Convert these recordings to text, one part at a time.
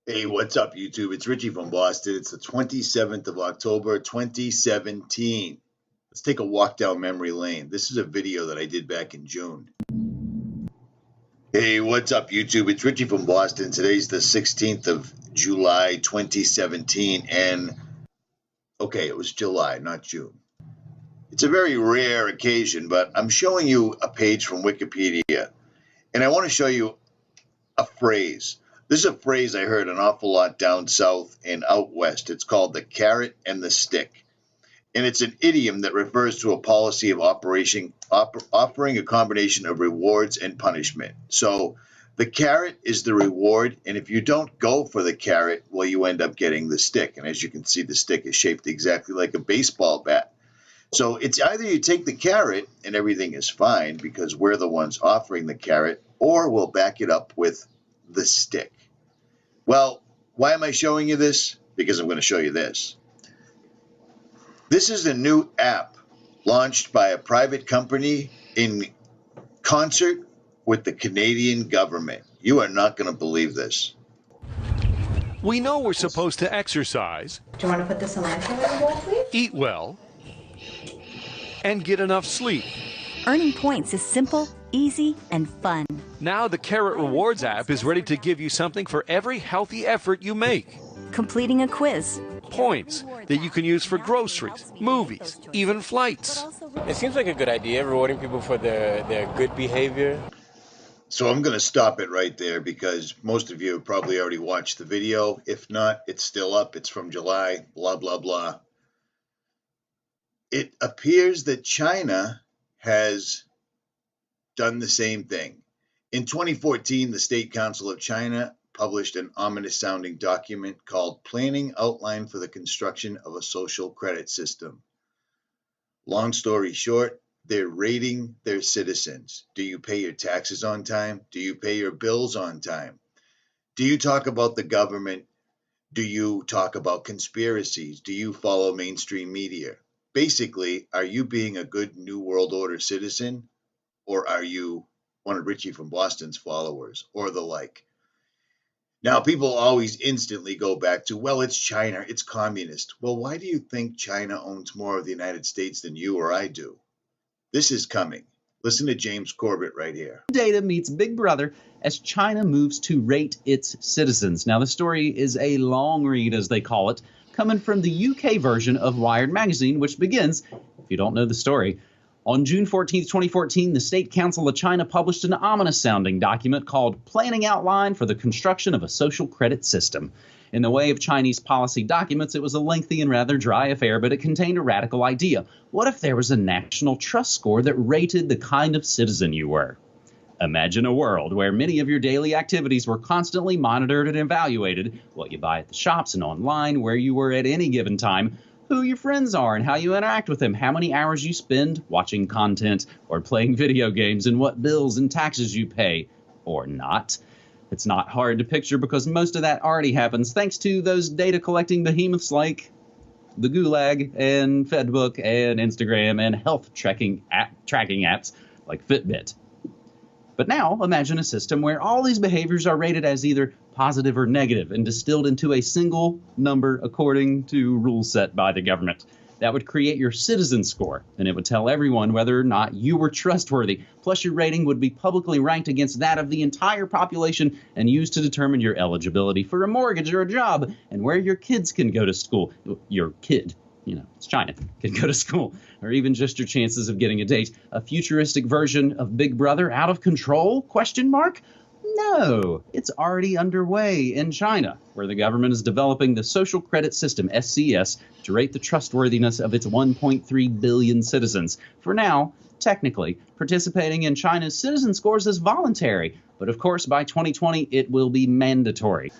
Hey, what's up, YouTube? It's Richie from Boston. It's the 27th of October, 2017. Let's take a walk down memory lane. This is a video that I did back in June. Hey, what's up, YouTube? It's Richie from Boston. Today's the 16th of July, 2017. And, okay, it was July, not June. It's a very rare occasion, but I'm showing you a page from Wikipedia. And I want to show you a phrase. This is a phrase I heard an awful lot down south and out west. It's called the carrot and the stick. And it's an idiom that refers to a policy of offering a combination of rewards and punishment. So the carrot is the reward, and if you don't go for the carrot, well, you end up getting the stick. And as you can see, the stick is shaped exactly like a baseball bat. So it's either you take the carrot and everything is fine because we're the ones offering the carrot, or we'll back it up with the stick. Well, why am I showing you this? Because I'm going to show you this. This is a new app launched by a private company in concert with the Canadian government. You are not going to believe this. We know we're supposed to exercise. Do you want to put this in my bowl, please? Eat well, and get enough sleep. Earning points is simple, easy, and fun. Now the Carrot Rewards app is ready to give you something for every healthy effort you make. Completing a quiz. Points that you can use for groceries, movies, even flights. It seems like a good idea, rewarding people for their good behavior. So I'm going to stop it right there because most of you have probably already watched the video. If not, it's still up. It's from July, blah, blah, blah. It appears that China has done the same thing. In 2014, the State Council of China published an ominous-sounding document called Planning Outline for the Construction of a Social Credit System. Long story short, they're rating their citizens. Do you pay your taxes on time? Do you pay your bills on time? Do you talk about the government? Do you talk about conspiracies? Do you follow mainstream media? Basically, are you being a good New World Order citizen, or are you one of Richie from Boston's followers, or the like? Now, people always instantly go back to, well, it's China, it's communist. Well, why do you think China owns more of the United States than you or I do? This is coming. Listen to James Corbett right here. Data meets Big Brother as China moves to rate its citizens. Now, the story is a long read, as they call it, coming from the UK version of Wired magazine, which begins, if you don't know the story, on June 14, 2014, the State Council of China published an ominous-sounding document called Planning Outline for the Construction of a Social Credit System. In the way of Chinese policy documents, it was a lengthy and rather dry affair, but it contained a radical idea. What if there was a national trust score that rated the kind of citizen you were? Imagine a world where many of your daily activities were constantly monitored and evaluated, what you buy at the shops and online, where you were at any given time, who your friends are and how you interact with them, how many hours you spend watching content or playing video games, and what bills and taxes you pay, or not. It's not hard to picture because most of that already happens thanks to those data collecting behemoths like the Gulag and Fedbook and Instagram and health tracking apps like Fitbit. But now imagine a system where all these behaviors are rated as either positive or negative and distilled into a single number according to rules set by the government. That would create your citizen score, and it would tell everyone whether or not you were trustworthy. Plus, your rating would be publicly ranked against that of the entire population and used to determine your eligibility for a mortgage or a job and where your kids can go to school. Your kid, it's China, can go to school, or even just your chances of getting a date. A futuristic version of Big Brother out of control? Question mark? No, it's already underway in China, where the government is developing the Social Credit System, SCS, to rate the trustworthiness of its 1.3 billion citizens. For now, technically, participating in China's citizen scores is voluntary, but of course by 2020 it will be mandatory.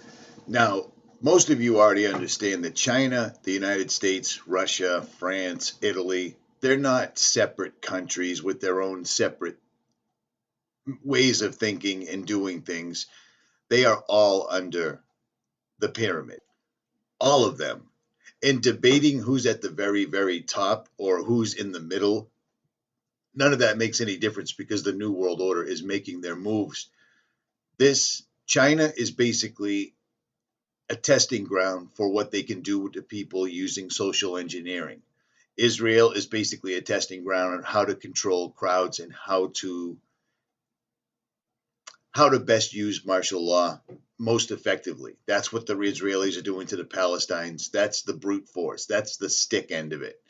Now, most of you already understand that China, the United States, Russia, France, Italy, they're not separate countries with their own separate ways of thinking and doing things. They are all under the pyramid, all of them. And debating who's at the very, very top or who's in the middle, none of that makes any difference because the New World Order is making their moves. China is basically a testing ground for what they can do to people using social engineering. Israel is basically a testing ground on how to control crowds and how to best use martial law most effectively. That's what the Israelis are doing to the Palestinians. That's the brute force. That's the stick end of it.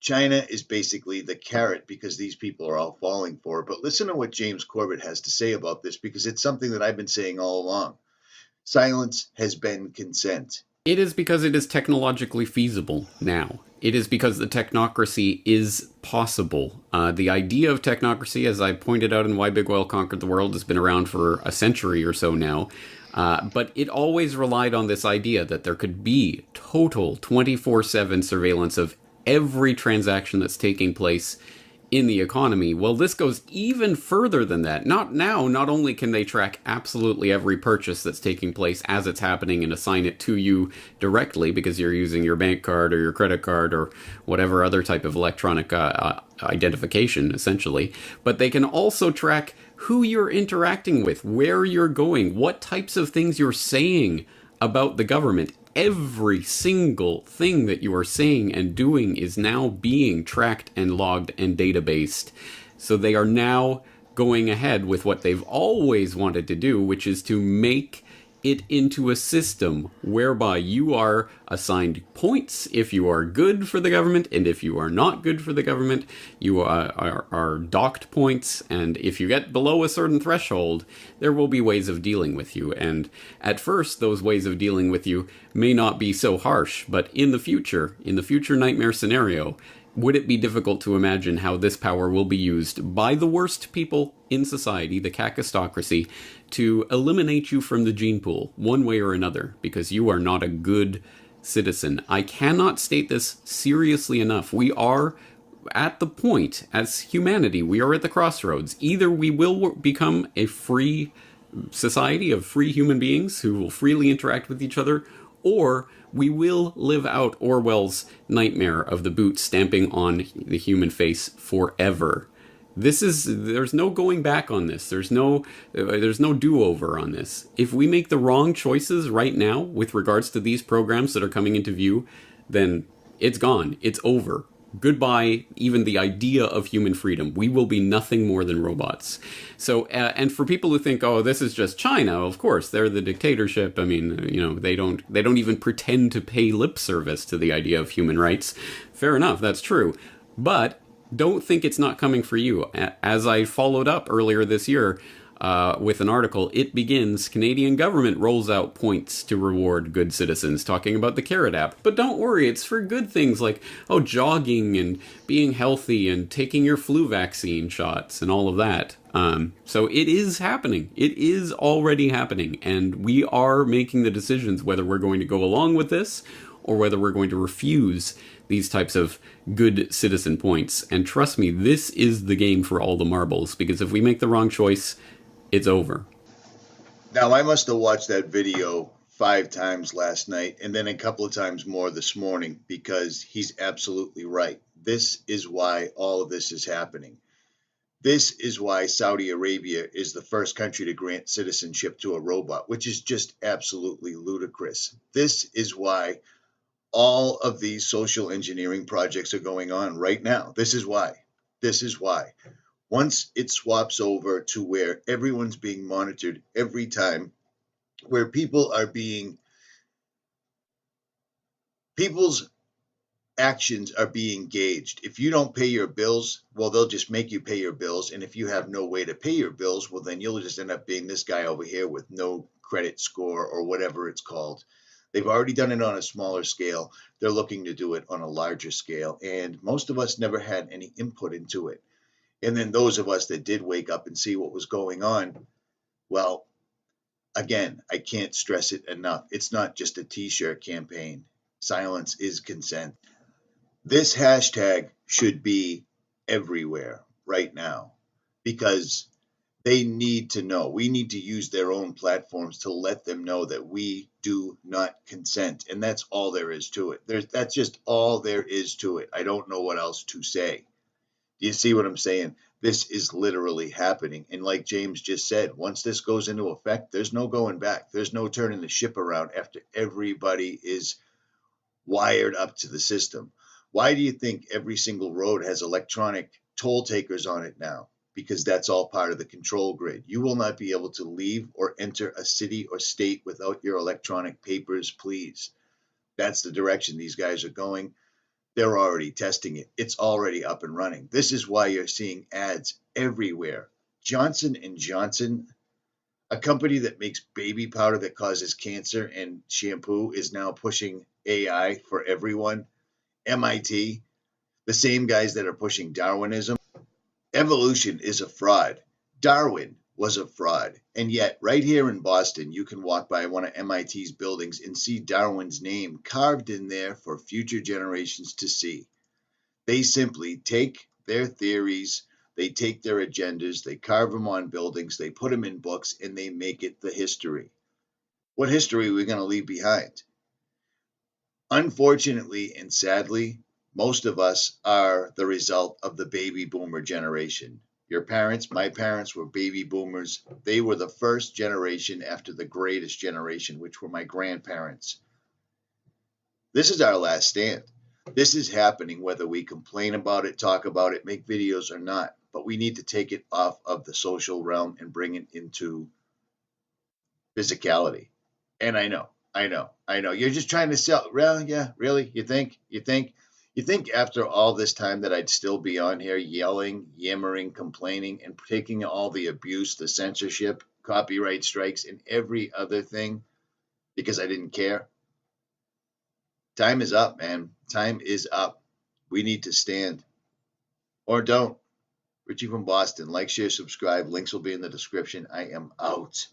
China is basically the carrot because these people are all falling for it. But listen to what James Corbett has to say about this, because it's something that I've been saying all along. Silence has been consent. It is because it is technologically feasible now. It is because the technocracy is possible. The idea of technocracy, as I pointed out in Why Big Oil Conquered the World, has been around for a century or so now. But it always relied on this idea that there could be total 24/7 surveillance of every transaction that's taking place in the economy. Well, this goes even further than that. Not only can they track absolutely every purchase that's taking place as it's happening and assign it to you directly because you're using your bank card or your credit card or whatever other type of electronic identification, essentially, but they can also track who you're interacting with, where you're going, what types of things you're saying about the government. Every single thing that you are saying and doing is now being tracked and logged and databased. So they are now going ahead with what they've always wanted to do, which is to make it into a system whereby you are assigned points if you are good for the government, and if you are not good for the government, you are docked points, and if you get below a certain threshold, there will be ways of dealing with you. And at first, those ways of dealing with you may not be so harsh, but in the future nightmare scenario, would it be difficult to imagine how this power will be used by the worst people in society, the kakistocracy, to eliminate you from the gene pool, one way or another, because you are not a good citizen? I cannot state this seriously enough. We are at the point, as humanity, we are at the crossroads. Either we will become a free society of free human beings who will freely interact with each other, or we will live out nightmare of the boot stamping on the human face forever. There's no going back on this. There's no do-over on this. If we make the wrong choices right now with regards to these programs that are coming into view, then it's gone. It's over. Goodbye, even the idea of human freedom. We will be nothing more than robots. So, and for people who think, oh, this is just China, of course, they're the dictatorship. I mean, they don't even pretend to pay lip service to the idea of human rights. Fair enough, that's true. But don't think it's not coming for you. As I followed up earlier this year with an article, it begins, Canadian government rolls out points to reward good citizens, talking about the Carrot app. But don't worry, it's for good things like, jogging and being healthy and taking your flu vaccine shots and all of that. So it is happening. It is already happening. And we are making the decisions whether we're going to go along with this or whether we're going to refuse these types of good citizen points. And trust me, this is the game for all the marbles, because if we make the wrong choice, it's over. Now, I must have watched that video 5 times last night and then a couple of times more this morning, because he's absolutely right. This is why all of this is happening. This is why Saudi Arabia is the first country to grant citizenship to a robot, which is just absolutely ludicrous. This is why all of these social engineering projects are going on right now. This is why. This is why. Once it swaps over to where everyone's being monitored every time, where people's actions are being gauged. If you don't pay your bills, well, they'll just make you pay your bills. And if you have no way to pay your bills, well, then you'll just end up being this guy over here with no credit score or whatever it's called. They've already done it on a smaller scale. They're looking to do it on a larger scale. And most of us never had any input into it. And then those of us that did wake up and see what was going on, well, again, I can't stress it enough. It's not just a T-shirt campaign. Silence is consent. This hashtag should be everywhere right now, because they need to know. We need to use their own platforms to let them know that we do not consent. And that's all there is to it. That's just all there is to it. I don't know what else to say. Do you see what I'm saying? This is literally happening. And like James just said, once this goes into effect, there's no going back. There's no turning the ship around after everybody is wired up to the system. Why do you think every single road has electronic toll takers on it now? Because that's all part of the control grid. You will not be able to leave or enter a city or state without your electronic papers, please. That's the direction these guys are going. They're already testing it. It's already up and running. This is why you're seeing ads everywhere. Johnson and Johnson, a company that makes baby powder that causes cancer and shampoo, is now pushing AI for everyone. MIT, the same guys that are pushing Darwinism. Evolution is a fraud. Darwin was a fraud. And yet, right here in Boston, you can walk by one of MIT's buildings and see Darwin's name carved in there for future generations to see. They simply take their theories, they take their agendas, they carve them on buildings, they put them in books, and they make it the history. What history are we going to leave behind? Unfortunately and sadly, most of us are the result of the baby boomer generation. Your parents, my parents were baby boomers. They were the first generation after the greatest generation, which were my grandparents. This is our last stand. This is happening whether we complain about it, talk about it, make videos or not. But we need to take it off of the social realm and bring it into physicality. And I know. You're just trying to sell. Well, yeah, really? You think after all this time that I'd still be on here yelling, yammering, complaining, and taking all the abuse, the censorship, copyright strikes, and every other thing because I didn't care? Time is up, man. Time is up. We need to stand. Or don't. Richie from Boston. Like, share, subscribe. Links will be in the description. I am out.